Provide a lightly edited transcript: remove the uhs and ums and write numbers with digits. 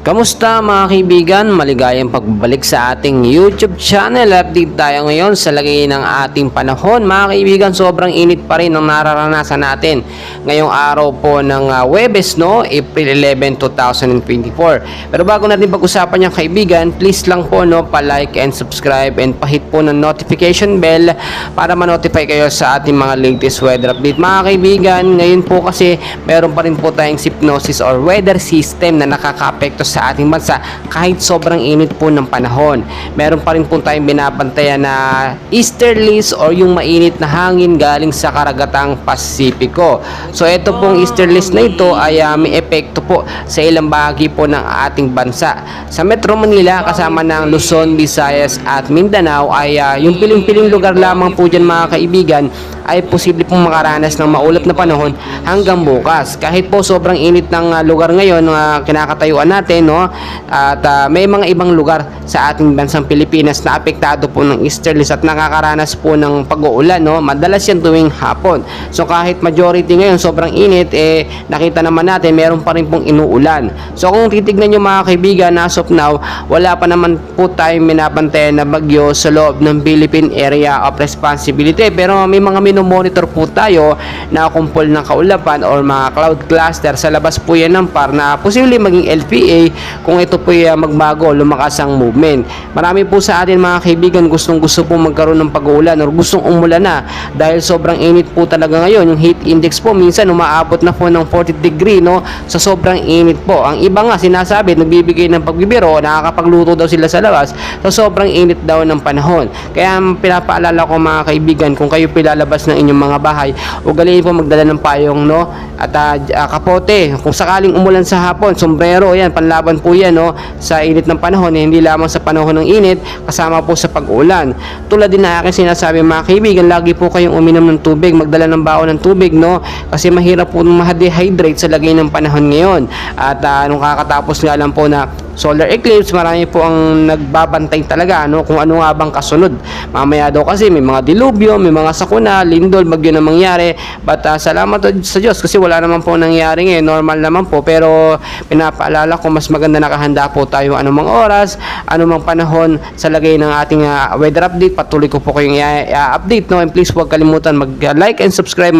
Kamusta mga kaibigan? Maligayang pagbalik sa ating YouTube channel. Update tayo ngayon sa lagay ng ating panahon. Mga kaibigan, sobrang init pa rin ang nararanasan natin ngayong araw po ng Huwebes, no? April 11, 2024. Pero bago natin pag-usapan yung kaibigan, please lang po, no, pa-like and subscribe and pa-hit po ng notification bell para ma-notify kayo sa ating mga latest weather update. Mga kaibigan, ngayon po kasi meron pa rin po tayong hypnosis or weather system na nakaka-apekto sa ating bansa kahit sobrang init po ng panahon. Meron pa rin po tayong binabantayan na easterlies or yung mainit na hangin galing sa karagatang Pasipiko. So ito pong easterlies na ito ay may epekto po sa ilang bahagi po ng ating bansa. Sa Metro Manila kasama ng Luzon, Visayas at Mindanao ay yung piling-piling lugar lamang po dyan mga kaibigan ay posible pong makaranas ng maulap na panahon hanggang bukas. Kahit po sobrang init ng lugar ngayon kinakatayuan natin, no? At may mga ibang lugar sa ating bansang Pilipinas na apektado po ng easterlies at nakakaranas po ng pag-uulan, no? Madalas yan tuwing hapon. So kahit majority ngayon sobrang init, nakita naman natin meron pa rin pong inuulan. So kung titignan nyo mga kaibigan, as of now, wala pa naman po tayong minabantayan na bagyo sa loob ng Philippine Area of Responsibility. Pero may mga monitor po tayo na kumpol ng kaulapan or mga cloud cluster sa labas po yan ng PAR na posible maging LPA kung ito po magbago, lumakas ang movement. Marami po sa atin mga kaibigan gusto po magkaroon ng pag-uulan or gustong umulan na dahil sobrang init po talaga ngayon. Yung heat index po minsan umaabot na po ng 40 degree, no? Sa sobrang init po. Ang iba nga sinasabi, nagbibigay ng pagbibiro, nakakapagluto daw sila sa labas sa sobrang init daw ng panahon. Kaya pinapaalala ko mga kaibigan, kung kayo pilalabas ng inyong mga bahay, ugaliin po magdala ng payong, no? At kapote, kung sakaling umulan sa hapon, sombrero, yan, panlaban po yan, no? Sa init ng panahon, hindi lamang sa panahon ng init, kasama po sa pag-ulan. Tulad din na aking sinasabi mga kaibigan, lagi po kayong uminom ng tubig, magdala ng baon ng tubig, no? Kasi mahirap po ma-dehydrate sa lagay ng panahon ngayon. At nung kakatapos nga lang po na solar eclipse, marami po ang nagbabantay talaga, no, kung ano nga bang kasunod. Mamaya daw kasi may mga dilubyo, may mga sakuna, lindol, bagyo na mangyari. But salamat sa Diyos kasi wala naman po nangyari ngayon, normal naman po. Pero pinapaalala ko mas maganda nakahanda po tayo anumang oras, anumang panahon sa lagay ng ating weather update. Patuloy ko po kayong i-update, no, and please huwag kalimutan mag-like and subscribe.